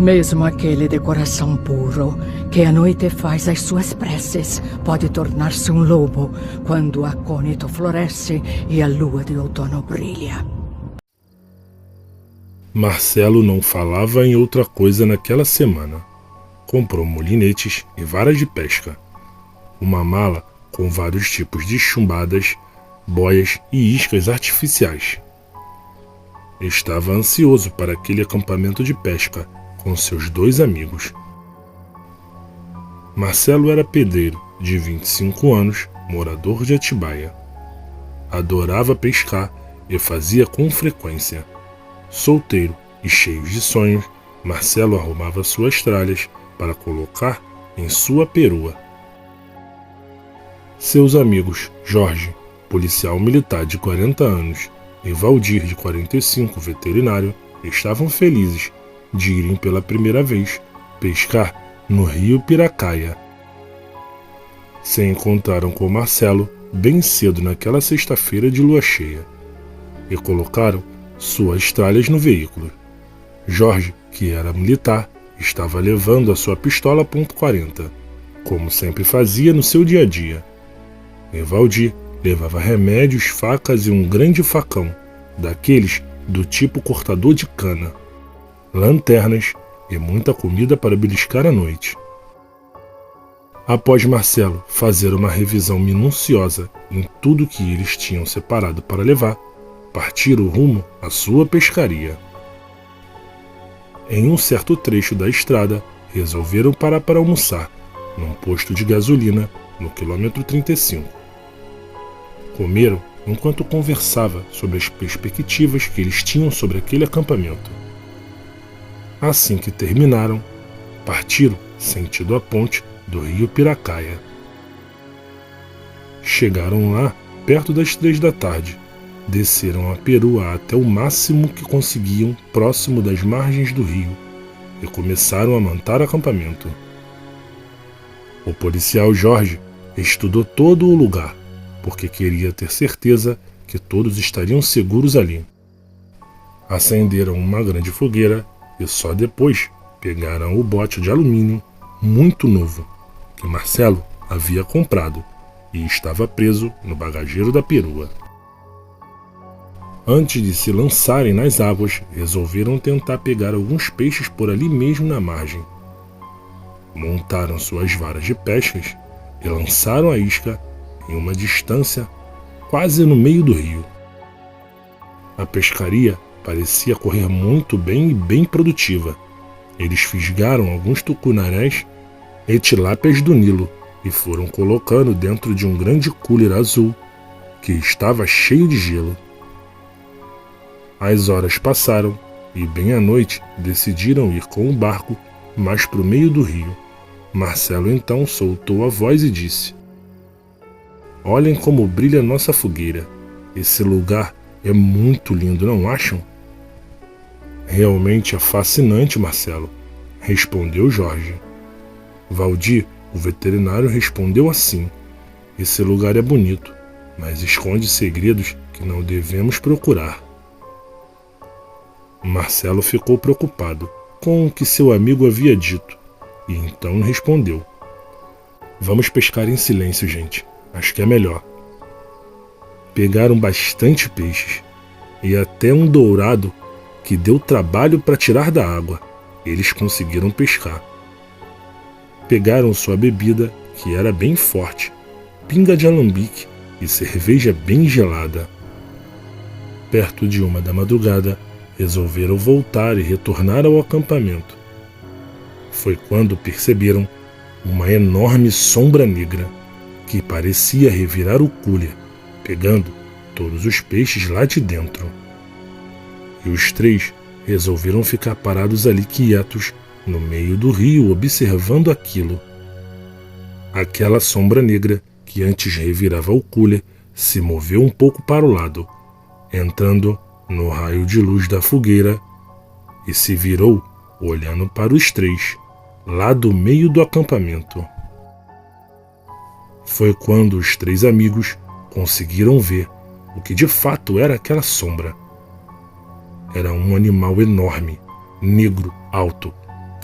Mesmo aquele de coração puro, que à noite faz as suas preces, pode tornar-se um lobo quando o acônito floresce e a lua de outono brilha. Marcelo não falava em outra coisa naquela semana. Comprou molinetes e varas de pesca, uma mala com vários tipos de chumbadas, boias e iscas artificiais. Estava ansioso para aquele acampamento de pesca com seus 2 amigos. Marcelo era pedreiro, de 25 anos, morador de Atibaia. Adorava pescar e fazia com frequência. Solteiro e cheio de sonhos, Marcelo arrumava suas tralhas para colocar em sua perua. Seus amigos Jorge, policial militar de 40 anos, e Valdir, de 45, veterinário, estavam felizes de irem pela primeira vez pescar no rio Piracaia. Se encontraram com Marcelo bem cedo naquela sexta-feira de lua cheia e colocaram suas tralhas no veículo. Jorge, que era militar, estava levando a sua pistola .40, como sempre fazia no seu dia a dia. E Valdir levava remédios, facas e um grande facão, daqueles do tipo cortador de cana, lanternas e muita comida para beliscar à noite. Após Marcelo fazer uma revisão minuciosa em tudo que eles tinham separado para levar, partiram rumo à sua pescaria. Em um certo trecho da estrada, resolveram parar para almoçar, num posto de gasolina, no quilômetro 35. Comeram enquanto conversava sobre as perspectivas que eles tinham sobre aquele acampamento. Assim que terminaram, partiram sentido a ponte do rio Piracaia. Chegaram lá perto das 3 da tarde, desceram a perua até o máximo que conseguiam próximo das margens do rio e começaram a montar acampamento. O policial Jorge estudou todo o lugar, porque queria ter certeza que todos estariam seguros ali. Acenderam uma grande fogueira e só depois pegaram o bote de alumínio muito novo que Marcelo havia comprado e estava preso no bagageiro da perua. Antes de se lançarem nas águas, resolveram tentar pegar alguns peixes por ali mesmo na margem. Montaram suas varas de pescas e lançaram a isca em uma distância quase no meio do rio. A pescaria parecia correr muito bem e bem produtiva. Eles fisgaram alguns tucunarés e tilápias do Nilo e foram colocando dentro de um grande cooler azul que estava cheio de gelo. As horas passaram e bem à noite decidiram ir com o barco mais para o meio do rio. Marcelo então soltou a voz e disse: "Olhem como brilha nossa fogueira. Esse lugar é muito lindo, não acham?" "Realmente é fascinante, Marcelo", respondeu Jorge. Valdir, o veterinário, respondeu assim: "Esse lugar é bonito, mas esconde segredos que não devemos procurar." Marcelo ficou preocupado com o que seu amigo havia dito e então respondeu: "Vamos pescar em silêncio, gente. Acho que é melhor." Pegaram bastante peixes e até um dourado que deu trabalho para tirar da água. Eles conseguiram pescar. Pegaram sua bebida, que era bem forte, pinga de alambique e cerveja bem gelada. Perto de 1 da madrugada, resolveram voltar e retornar ao acampamento. Foi quando perceberam uma enorme sombra negra que parecia revirar o cooler, pegando todos os peixes lá de dentro. E os 3 resolveram ficar parados ali quietos, no meio do rio, observando aquilo. Aquela sombra negra, que antes revirava o cooler, se moveu um pouco para o lado, entrando no raio de luz da fogueira, e se virou, olhando para os 3, lá do meio do acampamento. Foi quando os 3 amigos conseguiram ver o que de fato era aquela sombra. Era um animal enorme, negro, alto,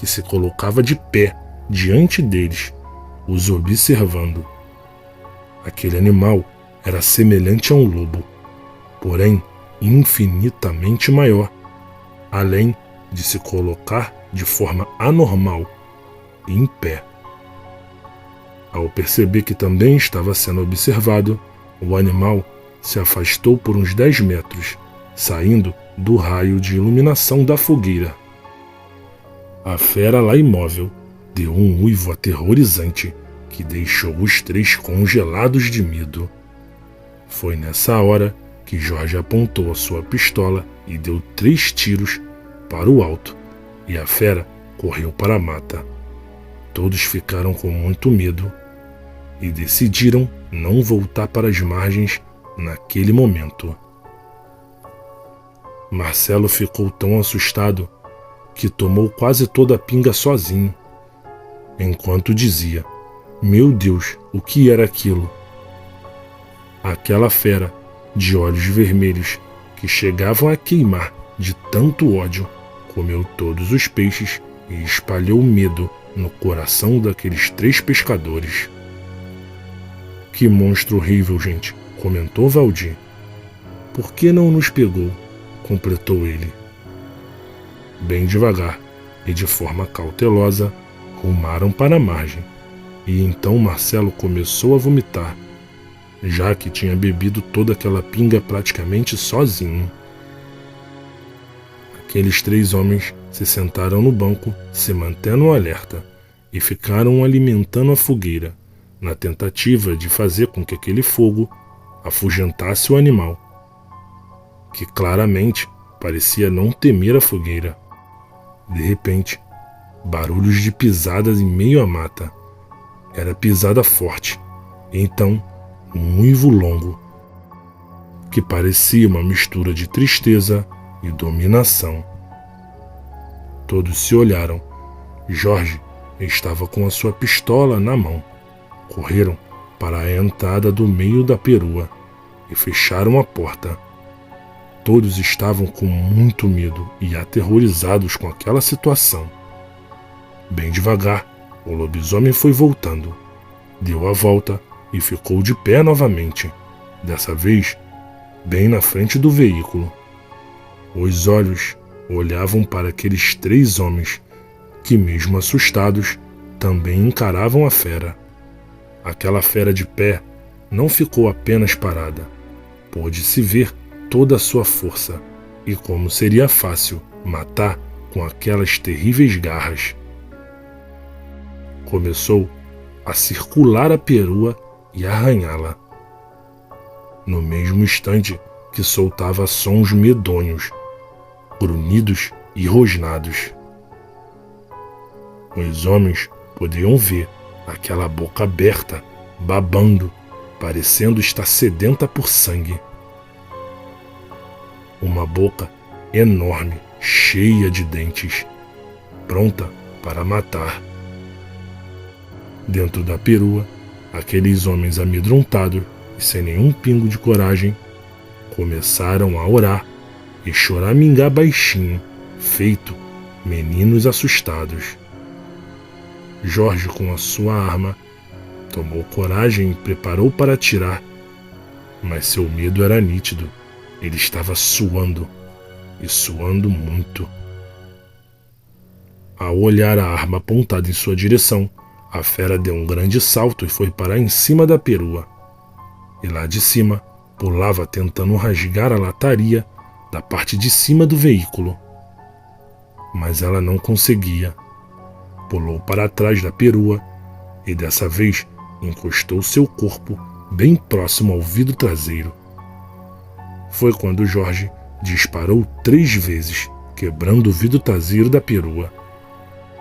que se colocava de pé diante deles, os observando. Aquele animal era semelhante a um lobo, porém infinitamente maior, além de se colocar de forma anormal, em pé. Ao perceber que também estava sendo observado, o animal se afastou por uns 10 metros, saindo do raio de iluminação da fogueira. A fera lá imóvel deu um uivo aterrorizante que deixou os 3 congelados de medo. Foi nessa hora que Jorge apontou a sua pistola e deu 3 tiros para o alto, e a fera correu para a mata. Todos ficaram com muito medo e decidiram não voltar para as margens naquele momento. Marcelo ficou tão assustado que tomou quase toda a pinga sozinho, enquanto dizia: "Meu Deus, o que era aquilo?" Aquela fera de olhos vermelhos que chegavam a queimar de tanto ódio comeu todos os peixes e espalhou medo no coração daqueles 3 pescadores. "Que monstro horrível, gente", comentou Valdir. "Por que não nos pegou?", completou ele. Bem devagar e de forma cautelosa, rumaram para a margem, e então Marcelo começou a vomitar, já que tinha bebido toda aquela pinga praticamente sozinho. Aqueles 3 homens se sentaram no banco, se mantendo alerta, e ficaram alimentando a fogueira, na tentativa de fazer com que aquele fogo afugentasse o animal, que claramente parecia não temer a fogueira. De repente, barulhos de pisadas em meio à mata. Era pisada forte, e então um uivo longo, que parecia uma mistura de tristeza e dominação. Todos se olharam. Jorge estava com a sua pistola na mão. Correram para a entrada do meio da perua e fecharam a porta. Todos estavam com muito medo e aterrorizados com aquela situação. Bem devagar, o lobisomem foi voltando. Deu a volta e ficou de pé novamente, dessa vez bem na frente do veículo. Os olhos olhavam para aqueles 3 homens que, mesmo assustados, também encaravam a fera. Aquela fera de pé não ficou apenas parada. Pôde-se ver toda a sua força e como seria fácil matar com aquelas terríveis garras. Começou a circular a perua e arranhá-la. No mesmo instante que soltava sons medonhos, grunhidos e rosnados. Os homens podiam ver aquela boca aberta, babando, parecendo estar sedenta por sangue. Uma boca enorme, cheia de dentes, pronta para matar. Dentro da perua, aqueles homens amedrontados e sem nenhum pingo de coragem começaram a orar e choramingar baixinho, feito meninos assustados. Jorge, com a sua arma, tomou coragem e preparou para atirar, mas seu medo era nítido. Ele estava suando, e suando muito. Ao olhar a arma apontada em sua direção, a fera deu um grande salto e foi parar em cima da perua. E lá de cima, pulava tentando rasgar a lataria da parte de cima do veículo. Mas ela não conseguia. Pulou para trás da perua e dessa vez encostou seu corpo bem próximo ao vidro traseiro. Foi quando Jorge disparou 3 vezes, quebrando o vidro traseiro da perua.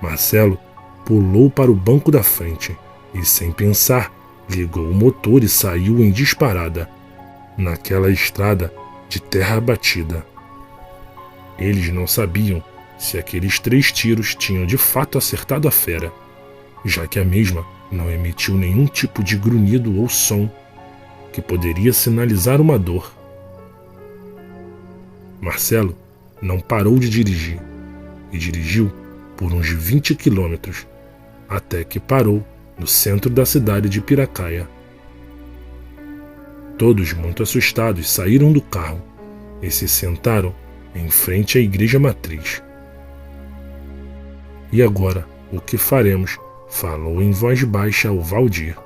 Marcelo pulou para o banco da frente e, sem pensar, ligou o motor e saiu em disparada, naquela estrada de terra batida. Eles não sabiam se aqueles 3 tiros tinham de fato acertado a fera, já que a mesma não emitiu nenhum tipo de grunhido ou som que poderia sinalizar uma dor. Marcelo não parou de dirigir, e dirigiu por uns 20 quilômetros, até que parou no centro da cidade de Piracaia. Todos, muito assustados, saíram do carro e se sentaram em frente à igreja matriz. E agora, o que faremos? Falou em voz baixa o Valdir.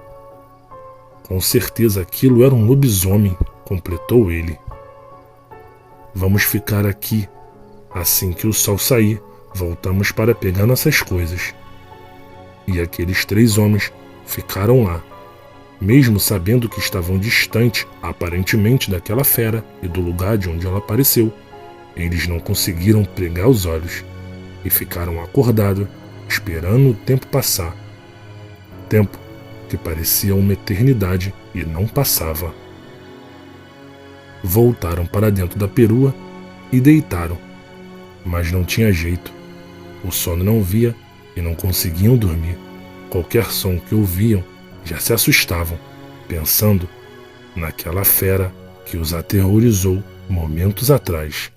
Com certeza aquilo era um lobisomem, completou ele. Vamos ficar aqui. Assim que o sol sair, voltamos para pegar nossas coisas. E aqueles 3 homens ficaram lá, mesmo sabendo que estavam distante, aparentemente, daquela fera e do lugar de onde ela apareceu. Eles não conseguiram pregar os olhos e ficaram acordados, esperando o tempo passar. Tempo que parecia uma eternidade e não passava. Voltaram para dentro da perua e deitaram, mas não tinha jeito. O sono não via e não conseguiam dormir. Qualquer som que ouviam já se assustavam, pensando naquela fera que os aterrorizou momentos atrás.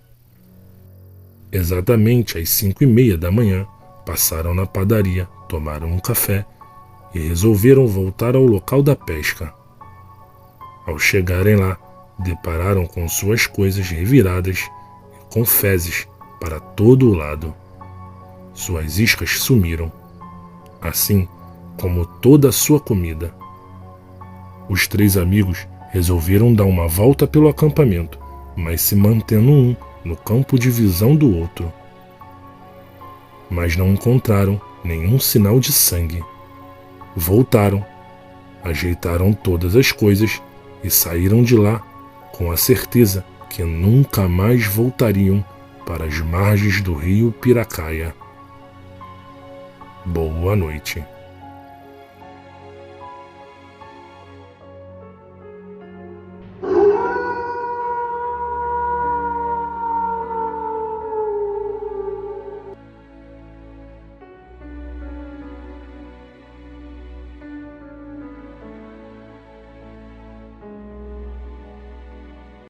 Exatamente às 5:30 da manhã, passaram na padaria, tomaram um café e resolveram voltar ao local da pesca. Ao chegarem lá, depararam com suas coisas reviradas e com fezes para todo o lado. Suas iscas sumiram, assim como toda a sua comida. Os 3 amigos resolveram dar uma volta pelo acampamento, mas se mantendo um no campo de visão do outro. Mas não encontraram nenhum sinal de sangue. Voltaram, ajeitaram todas as coisas e saíram de lá com a certeza que nunca mais voltariam para as margens do rio Piracaia. Boa noite.